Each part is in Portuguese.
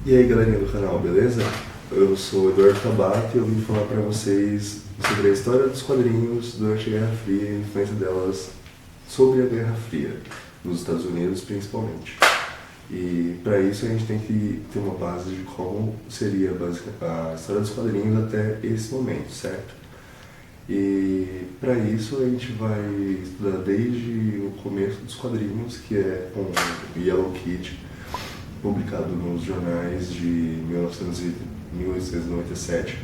E aí galerinha do canal, beleza? Eu sou Eduardo Tabata e eu vim falar pra vocês sobre a história dos quadrinhos durante a Guerra Fria e a influência delas sobre a Guerra Fria, nos Estados Unidos principalmente. E para isso a gente tem que ter uma base de como seria a história dos quadrinhos até esse momento, certo? E para isso a gente vai estudar desde o começo dos quadrinhos, que é com Yellow Kid, publicado nos jornais de 1897,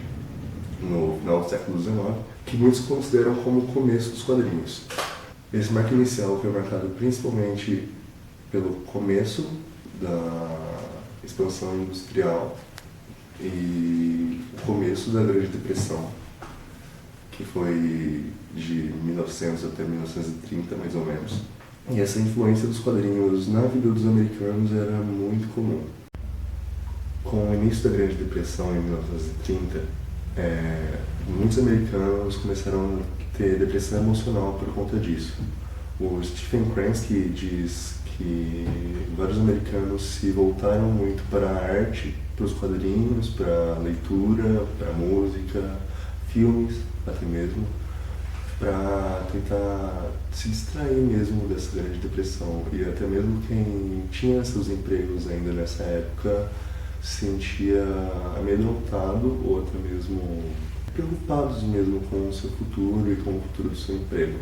no final do século XIX, que muitos consideram como o começo dos quadrinhos. Esse marco inicial foi marcado principalmente pelo começo da expansão industrial e o começo da Grande Depressão, que foi de 1900 até 1930, mais ou menos. E essa influência dos quadrinhos na vida dos americanos era muito comum. Com o início da Grande Depressão em 1930, muitos americanos começaram a ter depressão emocional por conta disso. O Stephen Kransky diz que vários americanos se voltaram muito para a arte, para os quadrinhos, para a leitura, para a música, filmes até mesmo, para tentar se distrair mesmo dessa Grande Depressão. E até mesmo quem tinha seus empregos ainda nessa época se sentia amedrontado ou até mesmo preocupados mesmo com o seu futuro e com o futuro do seu emprego.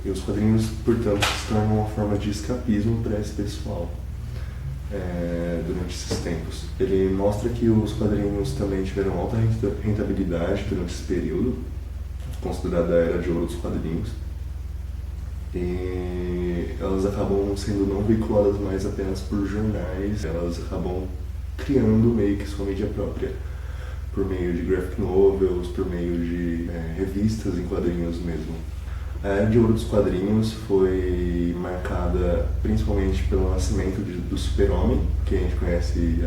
E os quadrinhos, portanto, se tornam uma forma de escapismo para esse pessoal durante esses tempos. Ele mostra que os quadrinhos também tiveram alta rentabilidade durante esse período, considerada a Era de Ouro dos quadrinhos, e elas acabam sendo não veiculadas mais apenas por jornais, elas acabam criando meio que sua mídia própria, por meio de graphic novels, por meio de revistas em quadrinhos mesmo. A Era de Ouro dos quadrinhos foi marcada principalmente pelo nascimento do Super-Homem, que a gente conhece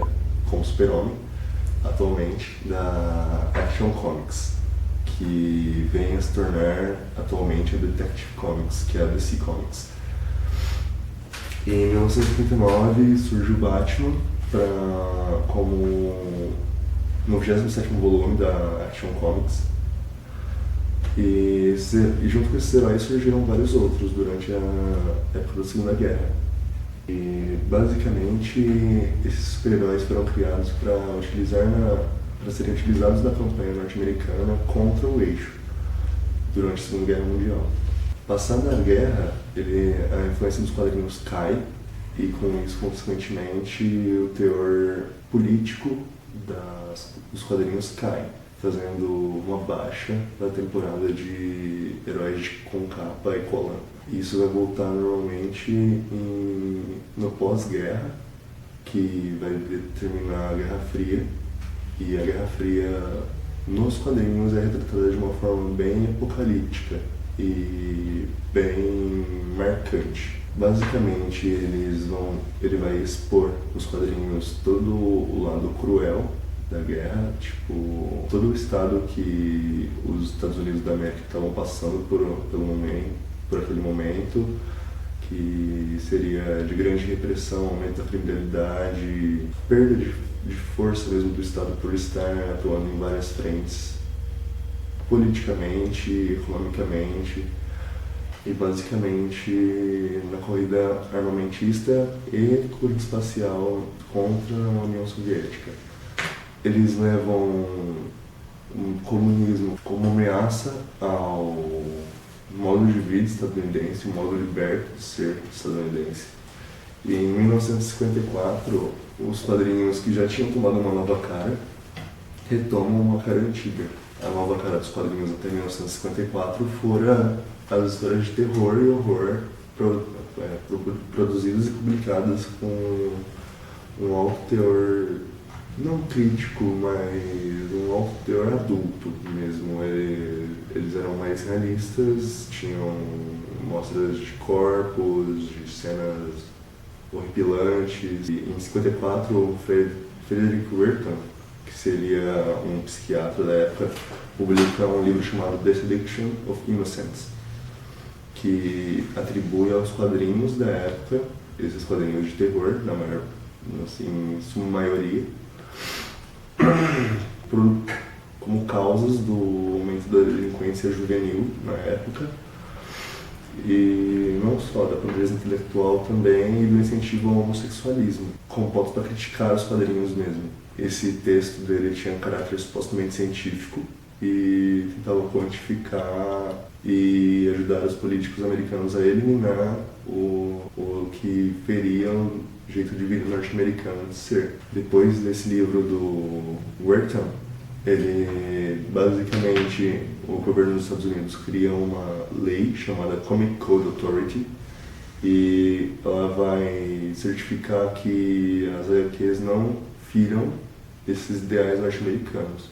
como Super-Homem atualmente, da Action Comics, que vem a se tornar atualmente a Detective Comics, que é a DC Comics. Em 1939 surge o Batman como no 27º volume da Action Comics, e junto com esses heróis surgiram vários outros durante a época da Segunda Guerra. E basicamente esses super-heróis foram criados para serem utilizados na campanha norte-americana contra o eixo durante a Segunda Guerra Mundial. Passada a guerra, a influência dos quadrinhos cai e com isso, consequentemente, o teor político dos quadrinhos cai, fazendo uma baixa da temporada de heróis com capa e colã. Isso vai voltar normalmente no pós-guerra, que vai determinar a Guerra Fria. E a Guerra Fria nos quadrinhos é retratada de uma forma bem apocalíptica e bem marcante. Basicamente ele vai expor nos quadrinhos todo o lado cruel da guerra, tipo, todo o estado que os Estados Unidos da América estavam passando por aquele momento, que seria de grande repressão, aumento da criminalidade, perda de força mesmo do Estado por estar atuando em várias frentes, politicamente, economicamente e basicamente na corrida armamentista e corrida espacial contra a União Soviética. Eles levam o comunismo como ameaça ao modo de vida estadunidense, o modo liberto de ser estadunidense. E em 1954, os quadrinhos que já tinham tomado uma nova cara retomam uma cara antiga. A nova cara dos quadrinhos até 1954 fora as histórias de terror e horror produzidas e publicadas com um alto teor, não crítico, mas um alto teor adulto mesmo. Eles eram mais realistas, tinham mostras de corpos, de cenas horripilantes. E em 54, o Frederick Wertham, que seria um psiquiatra da época, publica um livro chamado The Seduction of Innocence, que atribui aos quadrinhos da época, esses quadrinhos de terror, na maior assim, em sua maioria, como causas do aumento da delinquência juvenil na época, e não só da pobreza intelectual também, e do incentivo ao homossexualismo, como pontos para criticar os quadrinhos mesmo. Esse texto dele tinha um caráter supostamente científico e tentava quantificar e ajudar os políticos americanos a eliminar o que feria o jeito de vida norte-americano de ser. Depois desse livro do Wertham, ele, basicamente, o governo dos Estados Unidos cria uma lei chamada Comic Code Authority, e ela vai certificar que as HQs não firam esses ideais norte-americanos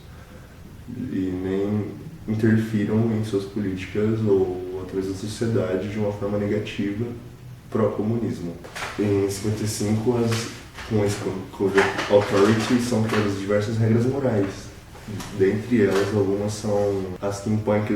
e nem interfiram em suas políticas ou através da sociedade de uma forma negativa pró-comunismo. Em 55, com esse Code Authority são criadas diversas regras morais. Dentre elas, algumas são as que impõem que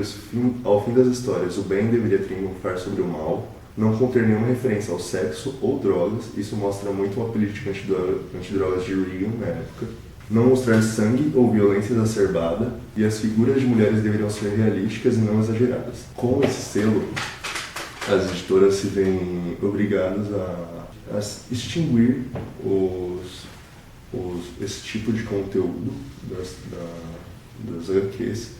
ao fim das histórias o bem deveria triunfar sobre o mal, não conter nenhuma referência ao sexo ou drogas, isso mostra muito uma política antidrogas de Reagan na época, não mostrar sangue ou violência exacerbada, e as figuras de mulheres deveriam ser realísticas e não exageradas. Com esse selo, as editoras se veem obrigadas a extinguir esse tipo de conteúdo das HQs,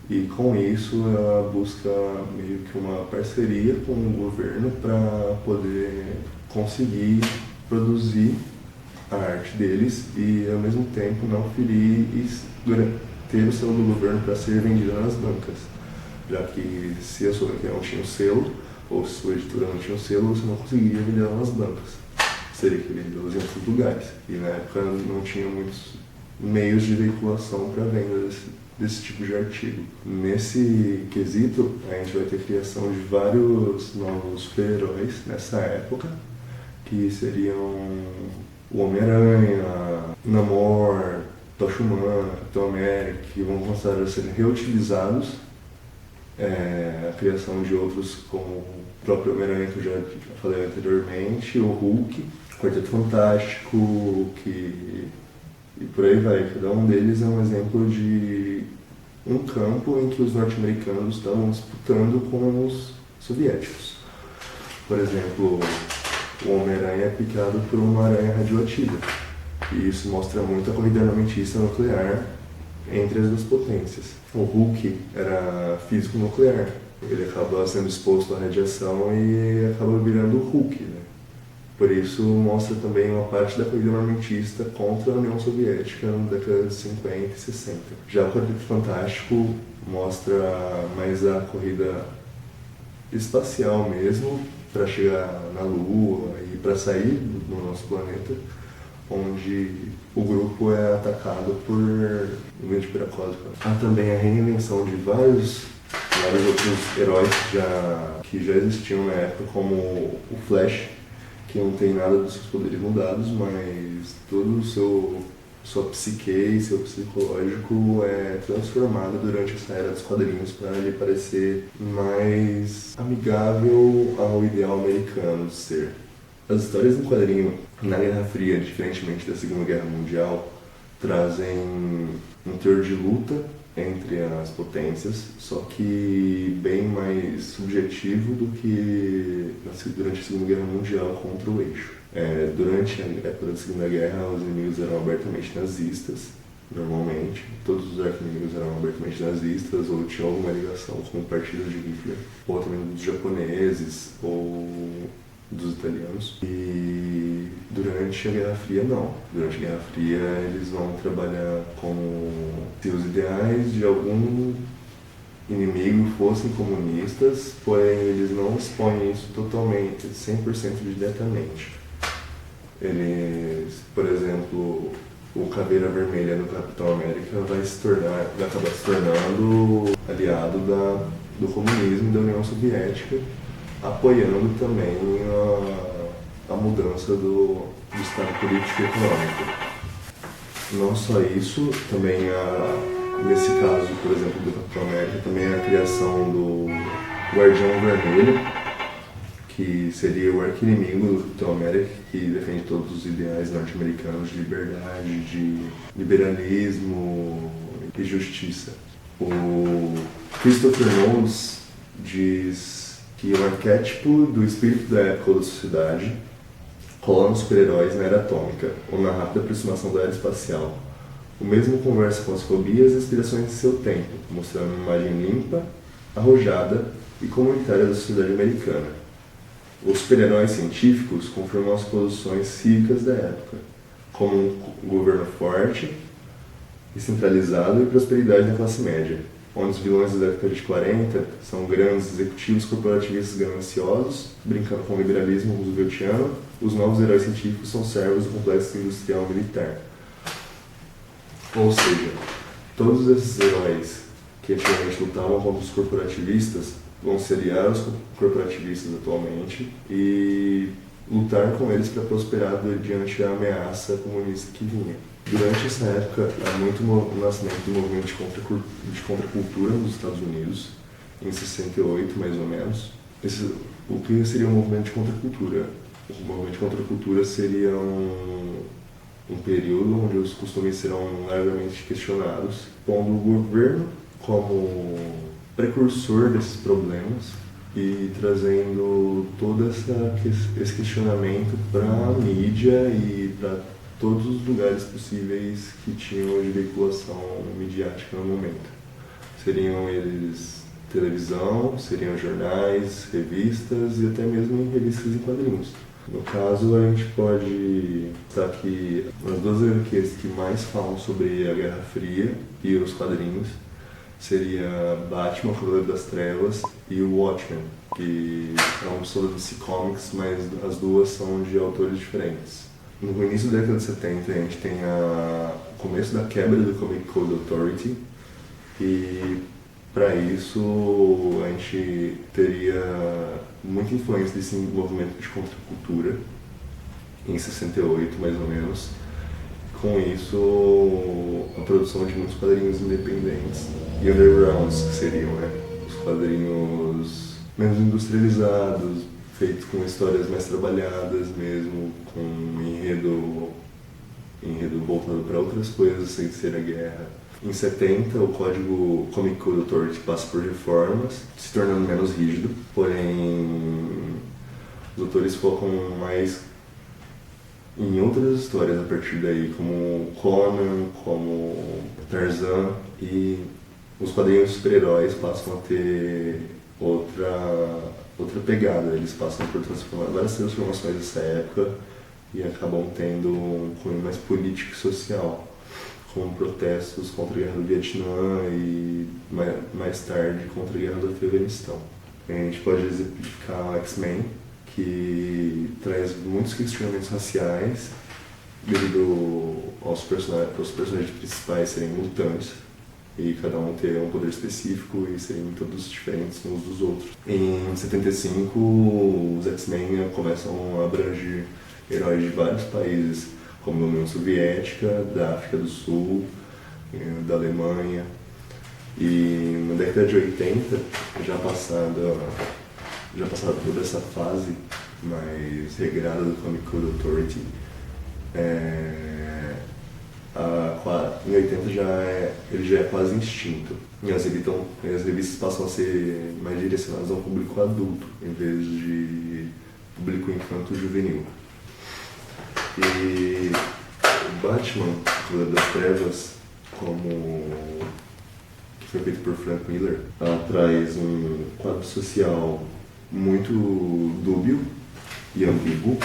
e com isso ela busca meio que uma parceria com o governo para poder conseguir produzir a arte deles e ao mesmo tempo não ferir e ter o selo do governo para ser vendida nas bancas, já que se a sua HQ não tinha um selo ou se a sua editora não tinha um selo, você não conseguiria vender ela nas bancas. Seria que vendê-las em outros lugares. E na época não tinha muitos meios de veiculação para venda desse tipo de artigo. Nesse quesito, a gente vai ter a criação de vários novos super-heróis nessa época, que seriam o Homem-Aranha, Namor, Tocha Humana, Capitão América, que vão começar a ser reutilizados. A criação de outros como o próprio Homem-Aranha, que eu já falei anteriormente, o Hulk, Quarteto Fantástico, e por aí vai. Cada um deles é um exemplo de um campo em que os norte-americanos estavam disputando com os soviéticos. Por exemplo, o Homem-Aranha é picado por uma aranha radioativa, e isso mostra muito a corrida armamentista nuclear entre as duas potências. O Hulk era físico nuclear, ele acaba sendo exposto à radiação e acaba virando o Hulk, né? Por isso mostra também uma parte da corrida armamentista contra a União Soviética na década de 50 e 60. Já o Quarteto Fantástico mostra mais a corrida espacial mesmo, para chegar na Lua e para sair do nosso planeta, onde o grupo é atacado por um grande piracósmico. Há também a reinvenção de vários outros heróis que já existiam na época, como o Flash, que não tem nada dos seus poderes mudados, mas todo sua psique e seu psicológico é transformado durante essa era dos quadrinhos para ele parecer mais amigável ao ideal americano de ser. As histórias do quadrinho na Guerra Fria, diferentemente da Segunda Guerra Mundial, trazem um teor de luta entre as potências, só que bem mais subjetivo do que durante a Segunda Guerra Mundial contra o eixo. Durante a época da Segunda Guerra, os inimigos eram abertamente nazistas, normalmente. Todos os arqui-inimigos eram abertamente nazistas ou tinham alguma ligação com o partido de Hitler, ou também dos japoneses ou dos italianos. E durante a Guerra Fria, não. Durante a Guerra Fria, eles vão trabalhar como se os ideais de algum inimigo fossem comunistas, porém eles não expõem isso totalmente, 100% diretamente. Eles, por exemplo, o Caveira Vermelha no Capitão América vai acabar se tornando aliado do comunismo e da União Soviética, apoiando também a mudança do estado político e econômico. Não só isso, também nesse caso, por exemplo, do Capitão América, também a criação do Guardião Vermelho, que seria o arqui-inimigo do Capitão América, que defende todos os ideais norte-americanos de liberdade, de liberalismo e justiça. O Christopher Nolan diz que o arquétipo do espírito da época ou da sociedade cola nos super-heróis na era atômica, ou na rápida aproximação da era espacial. O mesmo conversa com as fobias e aspirações de seu tempo, mostrando uma imagem limpa, arrojada e comunitária da sociedade americana. Os super-heróis científicos confirmam as posições cívicas da época, como um governo forte e centralizado e prosperidade da classe média, onde os vilões da década de 40 são grandes executivos corporativistas gananciosos, brincando com o liberalismo rooseveltiano. Os novos heróis científicos são servos do complexo industrial militar. Ou seja, todos esses heróis que antigamente lutavam contra os corporativistas vão se aliar aos corporativistas atualmente e lutar com eles para prosperar diante da ameaça comunista que vinha. Durante essa época, há muito o nascimento do movimento de contracultura nos Estados Unidos, em 68 mais ou menos. O que seria um movimento de contracultura? O movimento de contracultura seria um período onde os costumes serão largamente questionados, pondo o governo como precursor desses problemas e trazendo todo esse questionamento para a mídia e para todos os lugares possíveis que tinham de veiculação midiática no momento. Seriam eles televisão, seriam jornais, revistas e até mesmo em revistas em quadrinhos. No caso, a gente pode citar que as duas HQs que mais falam sobre a Guerra Fria e os quadrinhos seria Batman, Cavaleiro das Trevas e o Watchmen, que é uma pessoa da DC Comics, mas as duas são de autores diferentes. No início da década de 70 a gente tem o começo da quebra do Comic Code Authority e para isso a gente teria muita influência desse movimento de contracultura em 68 mais ou menos. Com isso, a produção de muitos quadrinhos independentes e undergrounds, que seriam os quadrinhos menos industrializados, feitos com histórias mais trabalhadas mesmo, com enredo voltado para outras coisas sem ser a guerra. Em 70, o código Comic Code Authority passa por reformas, se tornando menos rígido, porém os autores focam mais em outras histórias a partir daí, como Conan, como Tarzan, e os quadrinhos super-heróis passam a ter outra pegada. Eles passam por várias transformações dessa época e acabam tendo um cunho mais político e social, com protestos contra a Guerra do Vietnã e mais tarde contra a Guerra do Afeganistão. A gente pode exemplificar o X-Men, que traz muitos questionamentos raciais devido aos personagens principais serem mutantes e cada um ter um poder específico e serem todos diferentes uns dos outros. Em 75, os X-Men começam a abranger heróis de vários países, como da União Soviética, da África do Sul, da Alemanha. E na década de 80, já passada toda essa fase mais regrada do Comic Code Authority, em 80 ele já é quase extinto. E as revistas passam a ser mais direcionadas ao público adulto, em vez de público infanto-juvenil. E o Batman, Cavaleiro das Trevas, que foi feito por Frank Miller, traz um quadro social muito dúbio e ambíguo.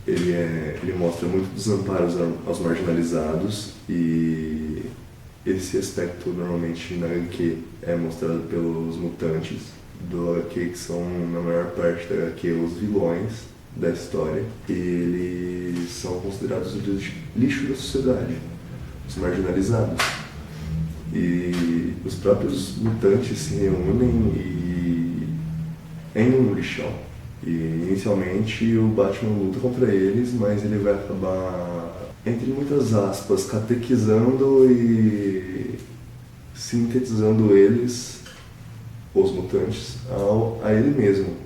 Ele mostra muito desamparos aos marginalizados e esse aspecto normalmente na HQ é mostrado pelos mutantes do HQ, que são na maior parte da HQ os vilões da história. E eles são considerados o lixo da sociedade, os marginalizados. E os próprios mutantes se reúnem em um lixão. E inicialmente o Batman luta contra eles, mas ele vai acabar, entre muitas aspas, catequizando e sintetizando eles, os mutantes, a ele mesmo.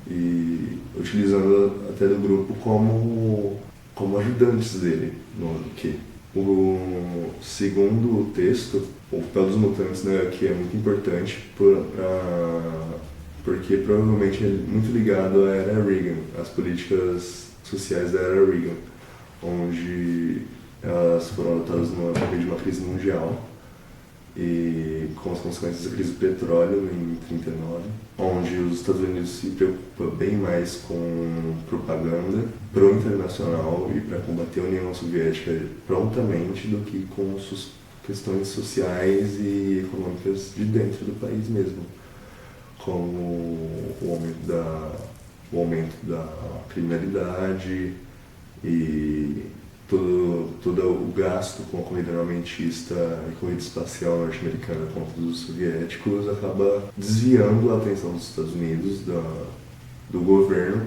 e utilizando até do grupo como ajudantes dele no HQ. O segundo texto, o papel dos mutantes na HQ é muito importante porque provavelmente é muito ligado à era Reagan, às políticas sociais da era Reagan, onde elas foram adotadas no meio de uma crise mundial e com as consequências da crise do petróleo em 1939, onde os Estados Unidos se preocupam bem mais com propaganda pro-internacional e para combater a União Soviética prontamente do que com questões sociais e econômicas de dentro do país mesmo, como o aumento da criminalidade e todo o gasto com a corrida armamentista e corrida espacial norte-americana contra os soviéticos acaba desviando a atenção dos Estados Unidos, do governo,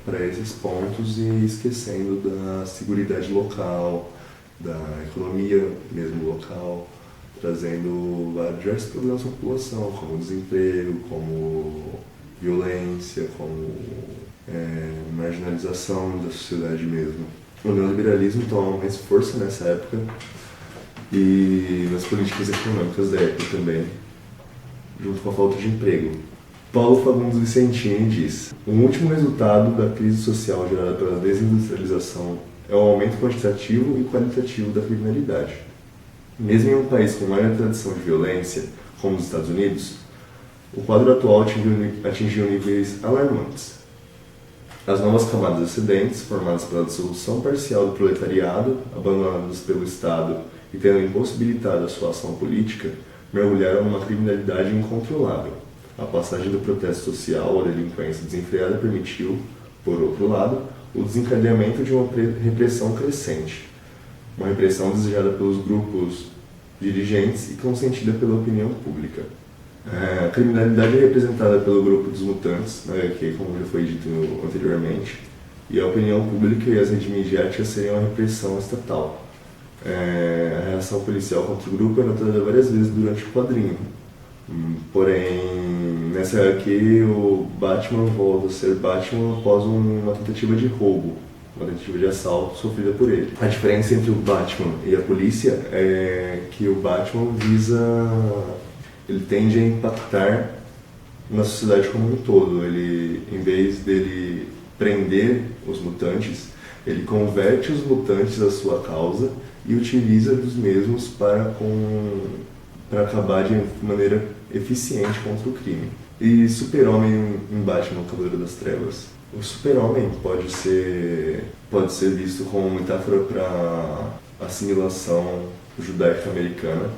para esses pontos e esquecendo da seguridade local, da economia mesmo local, trazendo vários problemas para a população, como desemprego, como violência, como marginalização da sociedade mesmo. O neoliberalismo toma mais força nessa época e nas políticas econômicas da época também, junto com a falta de emprego. Paulo Fagundes Vicentini diz: o último resultado da crise social gerada pela desindustrialização é o aumento quantitativo e qualitativo da criminalidade. Mesmo em um país com maior tradição de violência, como os Estados Unidos, o quadro atual atingiu níveis alarmantes. As novas camadas excedentes, formadas pela dissolução parcial do proletariado, abandonadas pelo Estado e tendo impossibilitado a sua ação política, mergulharam numa criminalidade incontrolável. A passagem do protesto social à delinquência desenfreada permitiu, por outro lado, o desencadeamento de uma repressão crescente. Uma repressão desejada pelos grupos dirigentes e consentida pela opinião pública. A criminalidade é representada pelo grupo dos mutantes, que, como já foi dito anteriormente, e a opinião pública e as redes midiáticas seriam a repressão estatal. A reação policial contra o grupo é notada várias vezes durante o quadrinho. Porém, nessa aqui, o Batman volta a ser Batman após uma tentativa de roubo, uma tentativa de assalto sofrida por ele. A diferença entre o Batman e a polícia é que o Batman ele tende a impactar na sociedade como um todo. Ele, em vez dele prender os mutantes, ele converte os mutantes à sua causa e utiliza dos mesmos para acabar de maneira eficiente contra o crime. E Super-Homem em Batman, o Cavaleiro das Trevas. O Super-Homem pode ser visto como uma metáfora para a assimilação judaica americana,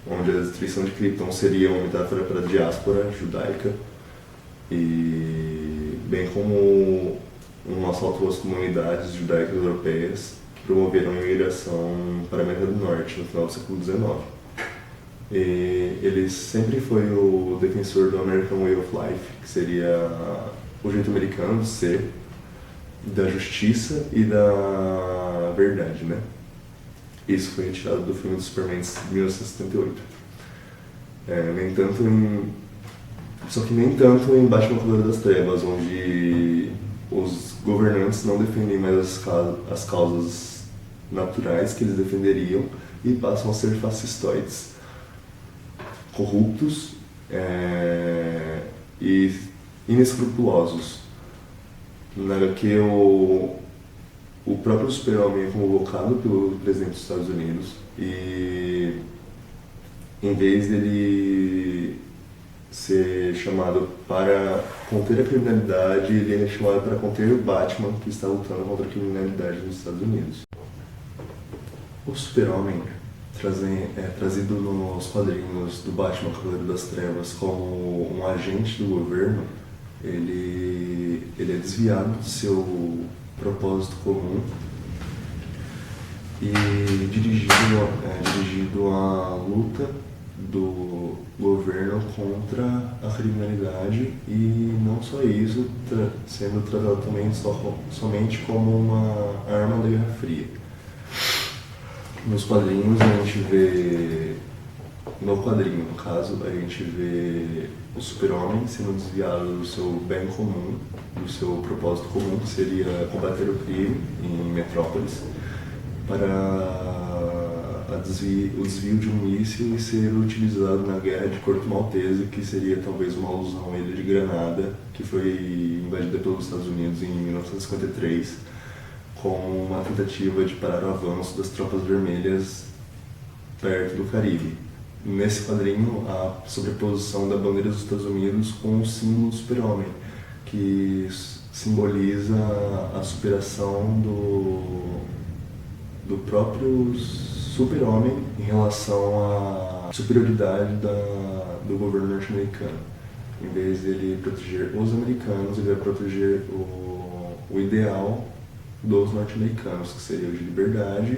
onde a destruição de Krypton seria uma metáfora para a diáspora judaica, e bem como um assalto às comunidades judaicas europeias que promoveram a imigração para a América do Norte no final do século XIX. E ele sempre foi o defensor do American Way of Life, que seria o jeito americano de ser, da justiça e da verdade, né? Isso foi retirado do filme do Superman de 1978. Só que nem tanto em Batman Cavaleiro das Trevas, onde os governantes não defendem mais as causas naturais que eles defenderiam e passam a ser fascistoides, corruptos e inescrupulosos. Na HQ, o próprio Super-Homem é convocado pelo presidente dos Estados Unidos e, em vez dele ser chamado para conter a criminalidade, ele é chamado para conter o Batman, que está lutando contra a criminalidade nos Estados Unidos. O Super-Homem, trazido nos quadrinhos do Batman Cavaleiro das Trevas como um agente do governo, ele é desviado do seu propósito comum e dirigido à luta do governo contra a criminalidade, e não só isso, sendo tratado também somente como uma arma da Guerra Fria. Nos quadrinhos a gente vê No quadrinho, no caso, a gente vê o super-homem sendo desviado do seu bem comum, do seu propósito comum, que seria combater o crime em Metrópolis, para o desvio de um míssil e ser utilizado na Guerra de Corto Maltese, que seria talvez uma alusão à Ilha de Granada, que foi invadida pelos Estados Unidos em 1953, com uma tentativa de parar o avanço das tropas vermelhas perto do Caribe. Nesse quadrinho, a sobreposição da bandeira dos Estados Unidos com o símbolo do super-homem, que simboliza a superação do próprio super-homem em relação à superioridade do governo norte-americano. Em vez de ele proteger os americanos, ele vai proteger o ideal dos norte-americanos, que seria o de liberdade,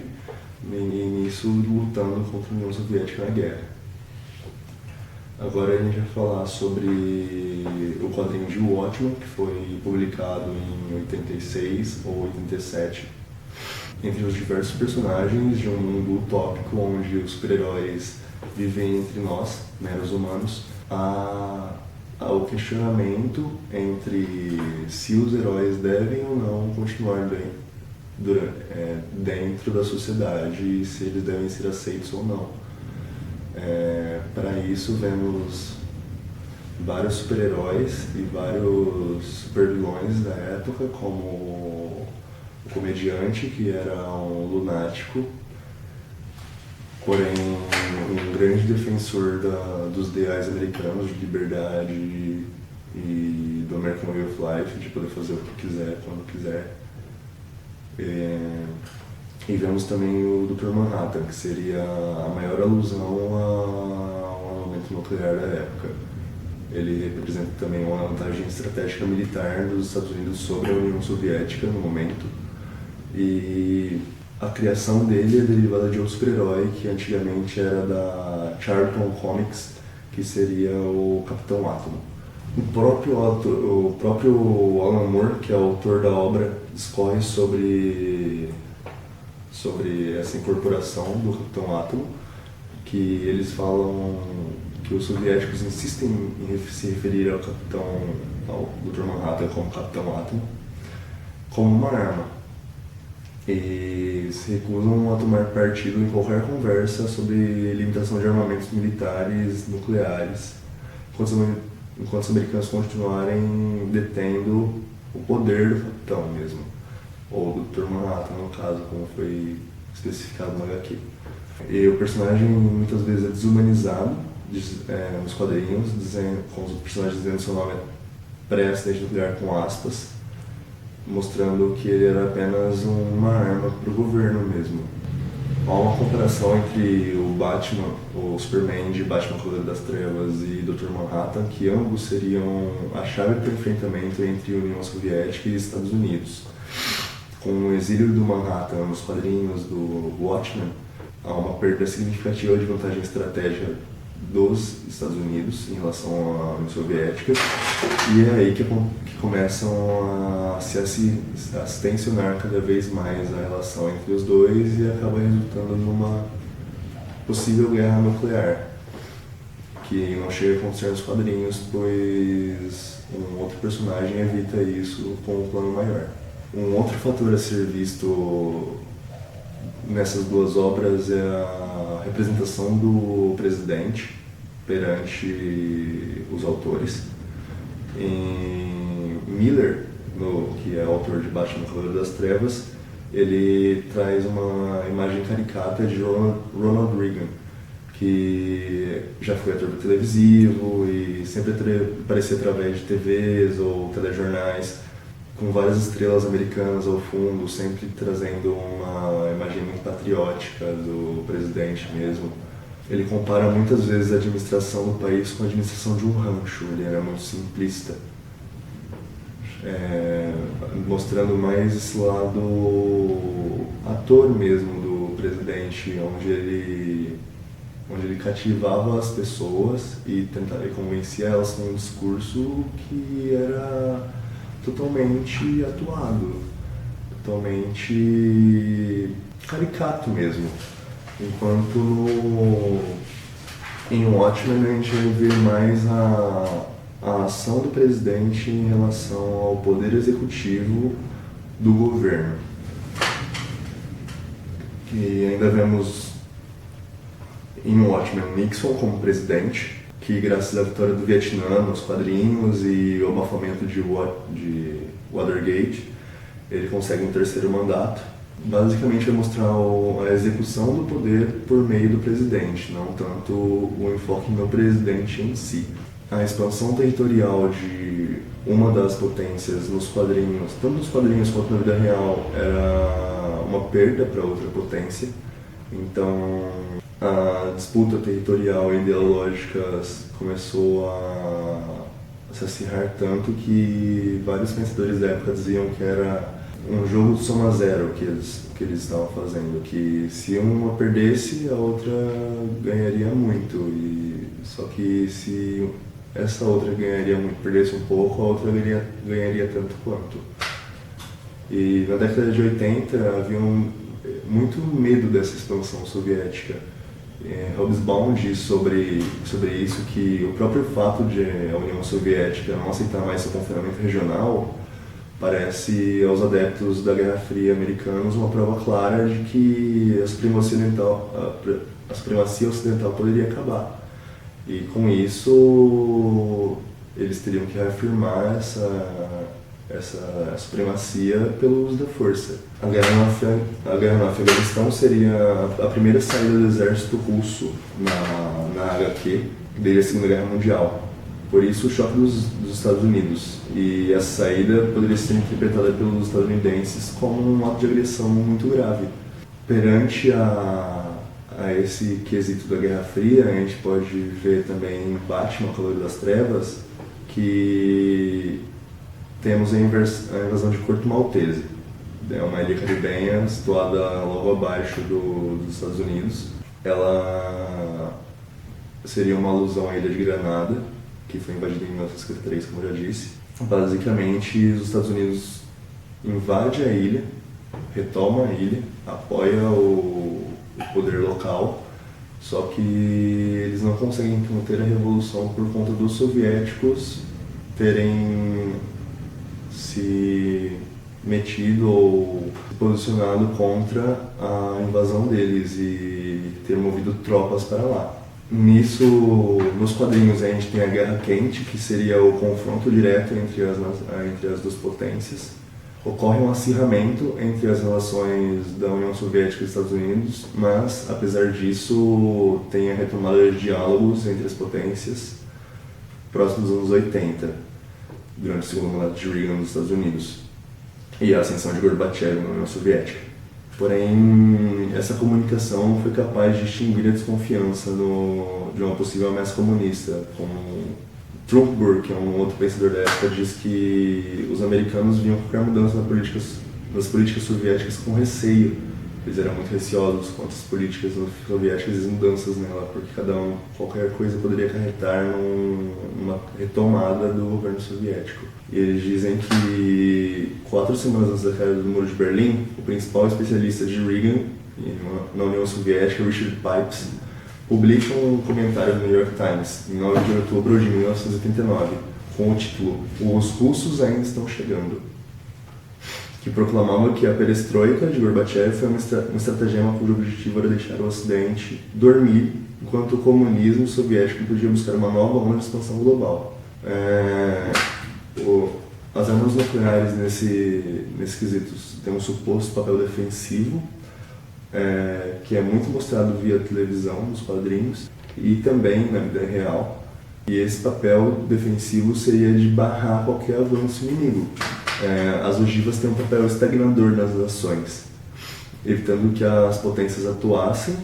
e nisso lutando contra a União Soviética na guerra. Agora a gente vai falar sobre o quadrinho de Watchmen, que foi publicado em 86 ou 87, entre os diversos personagens de um mundo utópico onde os super-heróis vivem entre nós, meros humanos. Há o questionamento entre se os heróis devem ou não continuar dentro da sociedade e se eles devem ser aceitos ou não. Para isso, vemos vários super-heróis e vários super-vilões da época, como o comediante, que era um lunático, porém um grande defensor dos ideais americanos de liberdade e do American Way of Life, de poder fazer o que quiser, quando quiser. E vemos também o Dr. Manhattan, que seria a maior alusão ao armamento nuclear da época. Ele representa também uma vantagem estratégica militar dos Estados Unidos sobre a União Soviética no momento. E a criação dele é derivada de outro super-herói que antigamente era da Charlton Comics, que seria o Capitão Átomo. O próprio Alan Moore, que é o autor da obra, discorre sobre essa incorporação do Capitão Átomo, que eles falam que os soviéticos insistem em se referir ao Dr. Manhattan como Capitão Átomo, como uma arma, e se recusam a tomar partido em qualquer conversa sobre limitação de armamentos militares nucleares, enquanto os americanos continuarem detendo o poder do capitão mesmo, ou do Dr. Manhattan, no caso, como foi especificado no HQ. E o personagem muitas vezes é desumanizado nos quadrinhos, com os personagens dizendo seu nome é pré-acidente nuclear com aspas, mostrando que ele era apenas uma arma para o governo mesmo. Há uma comparação entre o Batman, o Superman de Batman Cavaleiro das Trevas e Dr. Manhattan, que ambos seriam a chave para o enfrentamento entre a União Soviética e Estados Unidos. Com o exílio do Manhattan nos quadrinhos do Watchmen, há uma perda significativa de vantagem estratégica dos Estados Unidos em relação à União Soviética, e é aí que começam a se tensionar cada vez mais a relação entre os dois e acaba resultando numa possível guerra nuclear, que não chega a acontecer nos quadrinhos, pois um outro personagem evita isso com um plano maior. Um outro fator a ser visto nessas duas obras é a representação do presidente perante os autores. Em Miller, que é o autor de Batman Cavaleiro das Trevas, ele traz uma imagem caricata de Ronald Reagan, que já foi ator televisivo e sempre aparecia através de TVs ou telejornais, com várias estrelas americanas ao fundo, sempre trazendo uma imagem muito patriótica do presidente mesmo. Ele compara muitas vezes a administração do país com a administração de um rancho, ele era muito simplista, mostrando mais esse lado ator mesmo do presidente, onde ele cativava as pessoas e convencia elas com um discurso que era totalmente atuado, totalmente caricato mesmo. Enquanto Em Watchmen a gente vai ver mais a ação do presidente em relação ao poder executivo do governo. E ainda vemos em Watchmen Nixon como presidente, que graças à vitória do Vietnã nos quadrinhos e o abafamento de Watergate, ele consegue um terceiro mandato. Basicamente vai mostrar a execução do poder por meio do presidente, não tanto o enfoque no presidente em si. A expansão territorial de uma das potências nos quadrinhos, tanto nos quadrinhos quanto na vida real, era uma perda para outra potência. Então a disputa territorial e ideológica começou a se acirrar tanto que vários pensadores da época diziam que era um jogo de soma zero que eles estavam fazendo, que se uma perdesse, a outra ganharia muito, só que se essa outra ganharia muito, perdesse um pouco, a outra ganharia tanto quanto. E na década de 80 havia muito medo dessa expansão soviética. Hobsbawm diz sobre isso que o próprio fato de a União Soviética não aceitar mais seu confinamento regional parece aos adeptos da Guerra Fria americanos uma prova clara de que a supremacia ocidental poderia acabar. E com isso eles teriam que reafirmar essa supremacia pelo uso da força. A guerra no Afeganistão seria a primeira saída do exército russo na HQ desde a Segunda Guerra Mundial. Por isso o choque dos Estados Unidos. E essa saída poderia ser interpretada pelos estadunidenses como um ato de agressão muito grave. Perante a esse quesito da Guerra Fria, a gente pode ver também em Batman, Cavaleiro das Trevas, que temos a invasão de Corto Maltese. É uma ilha caribenha situada logo abaixo dos Estados Unidos. Ela seria uma alusão à Ilha de Granada, que foi invadida em 1953, como eu já disse. Basicamente, os Estados Unidos invadem a ilha, retomam a ilha, apoia o poder local, só que eles não conseguem conter a revolução por conta dos soviéticos terem se metido ou se posicionado contra a invasão deles e ter movido tropas para lá. Nisso, nos quadrinhos, a gente tem a Guerra Quente, que seria o confronto direto entre as duas potências. Ocorre um acirramento entre as relações da União Soviética e dos Estados Unidos, mas, apesar disso, tem a retomada de diálogos entre as potências próximos dos anos 80, durante o segundo mandato de Reagan nos Estados Unidos, e a ascensão de Gorbachev na União Soviética. Porém, essa comunicação foi capaz de extinguir a desconfiança de uma possível ameaça comunista. Como Trump, que é um outro pensador da época, diz que os americanos viam qualquer mudança nas políticas soviéticas com receio. Eles eram muito receosos contra as políticas soviéticas e as mudanças nela, porque qualquer coisa poderia acarretar numa retomada do governo soviético. E eles dizem que 4 semanas antes da queda do Muro de Berlim, o principal especialista de Reagan na União Soviética, Richard Pipes, publica um comentário no New York Times, em 9 de outubro de 1989, com o título "Os russos ainda estão chegando", que proclamava que a perestroika de Gorbachev foi uma estratagema cujo objetivo era deixar o Ocidente dormir, enquanto o comunismo soviético podia buscar uma nova onda de expansão global. As armas nucleares nesse quesito têm um suposto papel defensivo, que é muito mostrado via televisão, nos quadrinhos, e também na vida real. E esse papel defensivo seria de barrar qualquer avanço inimigo. As ogivas têm um papel estagnador nas ações, evitando que as potências atuassem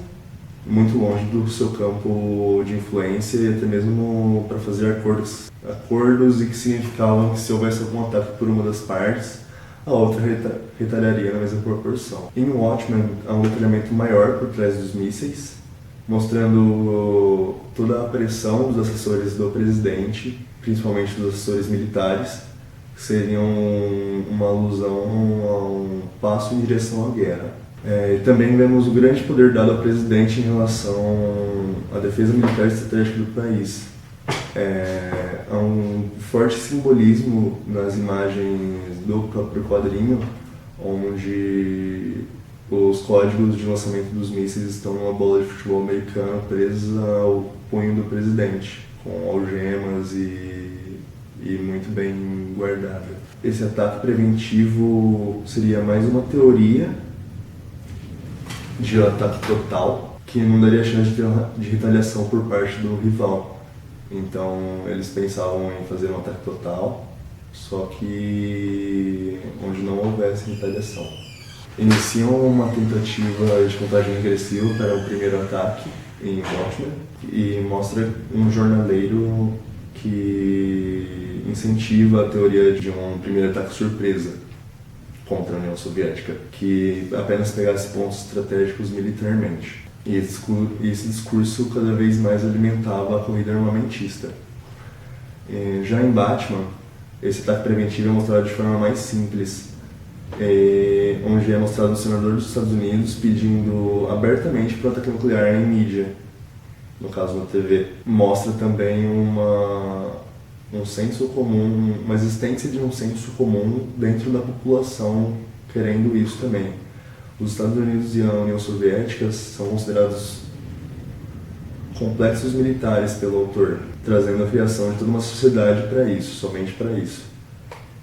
muito longe do seu campo de influência e até mesmo para fazer acordos e que significavam que se houvesse algum ataque por uma das partes, a outra retaliaria na mesma proporção. Em Watchmen há um detalhamento maior por trás dos mísseis, mostrando toda a pressão dos assessores do presidente, principalmente dos assessores militares, que seriam uma alusão a um passo em direção à guerra. Também vemos o grande poder dado ao presidente em relação a defesa militar estratégica do país. Há um forte simbolismo nas imagens do próprio quadrinho, onde os códigos de lançamento dos mísseis estão numa bola de futebol americano presa ao punho do presidente, com algemas e muito bem guardada. Esse ataque preventivo seria mais uma de ataque total, que não daria chance de retaliação por parte do rival. Então eles pensavam em fazer um ataque total, só que onde não houvesse retaliação. Iniciam uma tentativa de contagem regressiva para o primeiro ataque em Watchmen e mostra um jornaleiro que incentiva a teoria de um primeiro ataque surpresa contra a União Soviética, que apenas pegasse pontos estratégicos militarmente. E esse discurso cada vez mais alimentava a corrida armamentista. Já em Batman, esse ataque preventivo é mostrado de forma mais simples, onde é mostrado o senador dos Estados Unidos pedindo abertamente para o ataque nuclear em mídia, no caso na TV. Mostra também um senso comum, uma existência de um senso comum dentro da população querendo isso também. Os Estados Unidos e a União Soviética são considerados complexos militares pelo autor, trazendo a criação de toda uma sociedade para isso, somente para isso.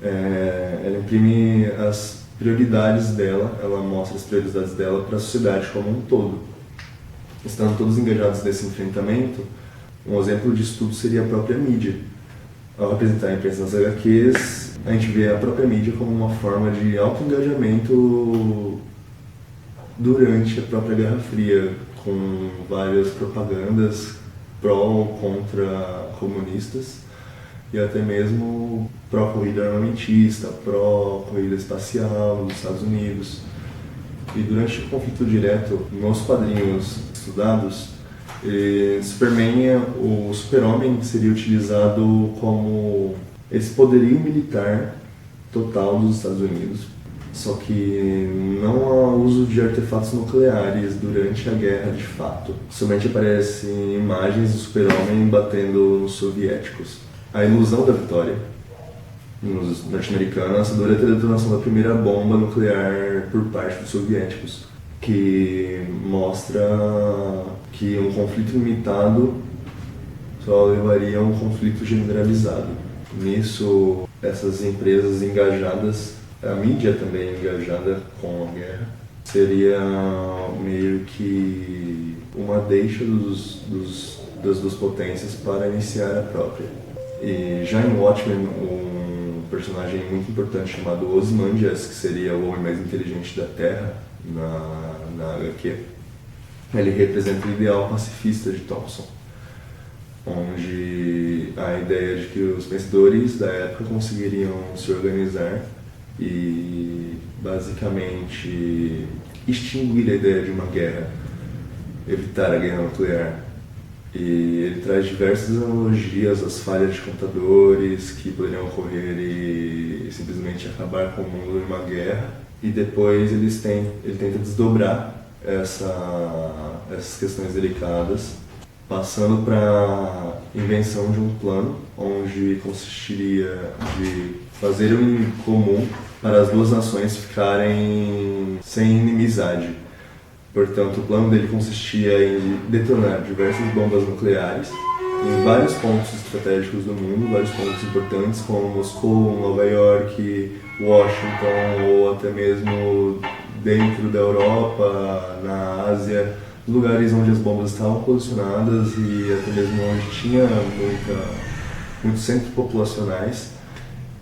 Ela imprime as prioridades dela, ela mostra as prioridades dela para a sociedade como um todo. Estando todos engajados nesse enfrentamento, um exemplo disso tudo seria a própria mídia. Ao representar a imprensa nas HQs, a gente vê a própria mídia como uma forma de auto-engajamento durante a própria Guerra Fria, com várias propagandas pró ou contra comunistas e até mesmo pró-corrida armamentista, pró-corrida espacial nos Estados Unidos. E durante o conflito direto, nos quadrinhos estudados, o super-homem seria utilizado como esse poderio militar total dos Estados Unidos. Só que não há uso de artefatos nucleares durante a guerra de fato. Somente aparecem imagens do super-homem batendo nos soviéticos. A ilusão da vitória nos norte-americanos dura a detonação da primeira bomba nuclear por parte dos soviéticos, que mostra que um conflito limitado só levaria a um conflito generalizado. Nisso, essas empresas engajadas, a mídia também engajada com a guerra, seria meio que uma deixa das duas potências para iniciar a própria. E já em Watchmen, um personagem muito importante chamado Ozymandias, que seria o homem mais inteligente da Terra na HQ, ele representa o ideal pacifista de Thompson, onde a ideia de que os pensadores da época conseguiriam se organizar e basicamente extinguir a ideia de uma guerra, evitar a guerra nuclear. E ele traz diversas analogias às falhas de computadores que poderiam ocorrer e simplesmente acabar com o mundo em uma guerra. E depois ele tenta desdobrar essas questões delicadas, passando para a invenção de um plano onde consistiria de fazer um inimigo comum para as duas nações ficarem sem inimizade. Portanto, o plano dele consistia em detonar diversas bombas nucleares em vários pontos estratégicos do mundo, vários pontos importantes como Moscou, Nova York, Washington ou até mesmo dentro da Europa, na Ásia, lugares onde as bombas estavam posicionadas e até mesmo onde tinha muitos centros populacionais,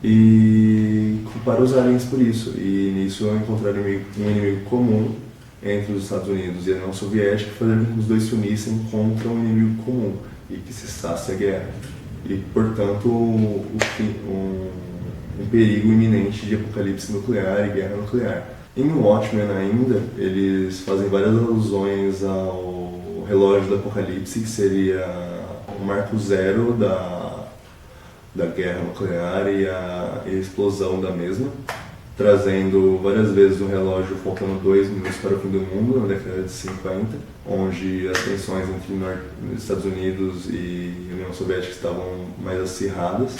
e para os aliens por isso. E nisso encontrar um inimigo comum entre os Estados Unidos e a União Soviética, fazendo com que os dois se unissem contra um inimigo comum e que cessasse a guerra. E, portanto, um perigo iminente de apocalipse nuclear e guerra nuclear. Em Watchmen ainda, eles fazem várias alusões ao relógio do apocalipse, que seria o marco zero da guerra nuclear e a explosão da mesma, trazendo várias vezes o relógio faltando 2 minutos para o fim do mundo, na década de 50, onde as tensões entre Estados Unidos e União Soviética estavam mais acirradas,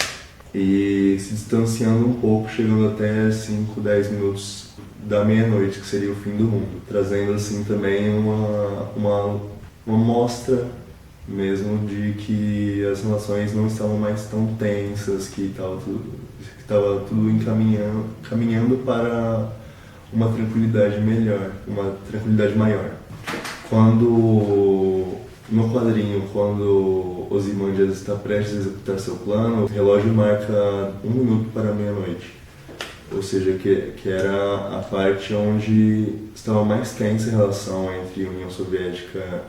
e se distanciando um pouco, chegando até 5, 10 minutos da meia-noite, que seria o fim do mundo, trazendo assim também uma mostra mesmo de que as relações não estavam mais tão tensas, que estava tudo caminhando para uma tranquilidade melhor, uma tranquilidade maior. No quadrinho, quando Ozymandias está prestes a executar seu plano, o relógio marca 1 minuto para meia-noite. Ou seja, que era a parte onde estava mais tensa a relação entre União Soviética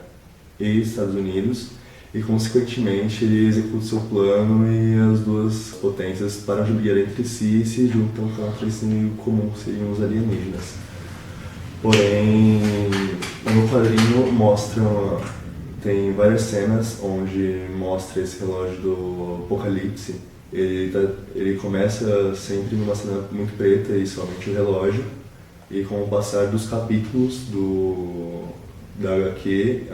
e Estados Unidos, e consequentemente ele executa seu plano e as duas potências param de brigar entre si e se juntam contra esse inimigo comum, que seriam os alienígenas. Porém, no quadrinho tem várias cenas onde mostra esse relógio do Apocalipse. Ele começa sempre numa cena muito preta e somente o relógio, e com o passar dos capítulos da HQ,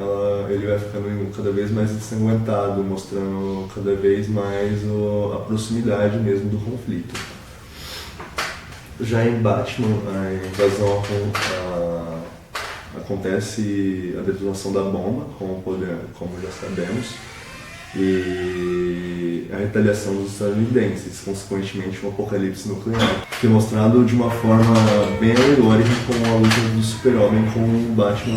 ele vai ficando cada vez mais ensanguentado, mostrando cada vez mais a proximidade mesmo do conflito. Já em Batman, a invasão acontece a detonação da bomba, como já sabemos, e a retaliação dos estadunidenses, consequentemente um apocalipse nuclear, que é mostrado de uma forma bem alegórica com a luta do Super-Homem com o Batman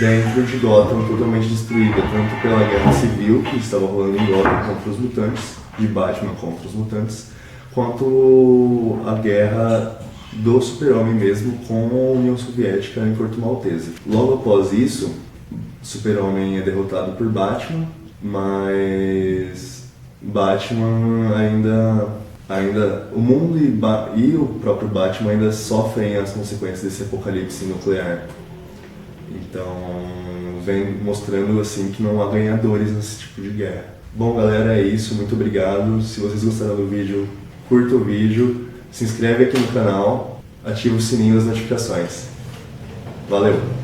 dentro de Gotham, totalmente destruída, tanto pela guerra civil que estava rolando em Gotham contra os mutantes, de Batman contra os mutantes, quanto a guerra do Super-Homem mesmo com a União Soviética em Corto Maltese. Logo após isso, Super-Homem é derrotado por Batman, mas Batman o mundo e o próprio Batman ainda sofrem as consequências desse apocalipse nuclear. Então, vem mostrando assim que não há ganhadores nesse tipo de guerra. Bom, galera, é isso. Muito obrigado. Se vocês gostaram do vídeo, curta o vídeo, se inscreve aqui no canal, ativa o sininho das notificações. Valeu!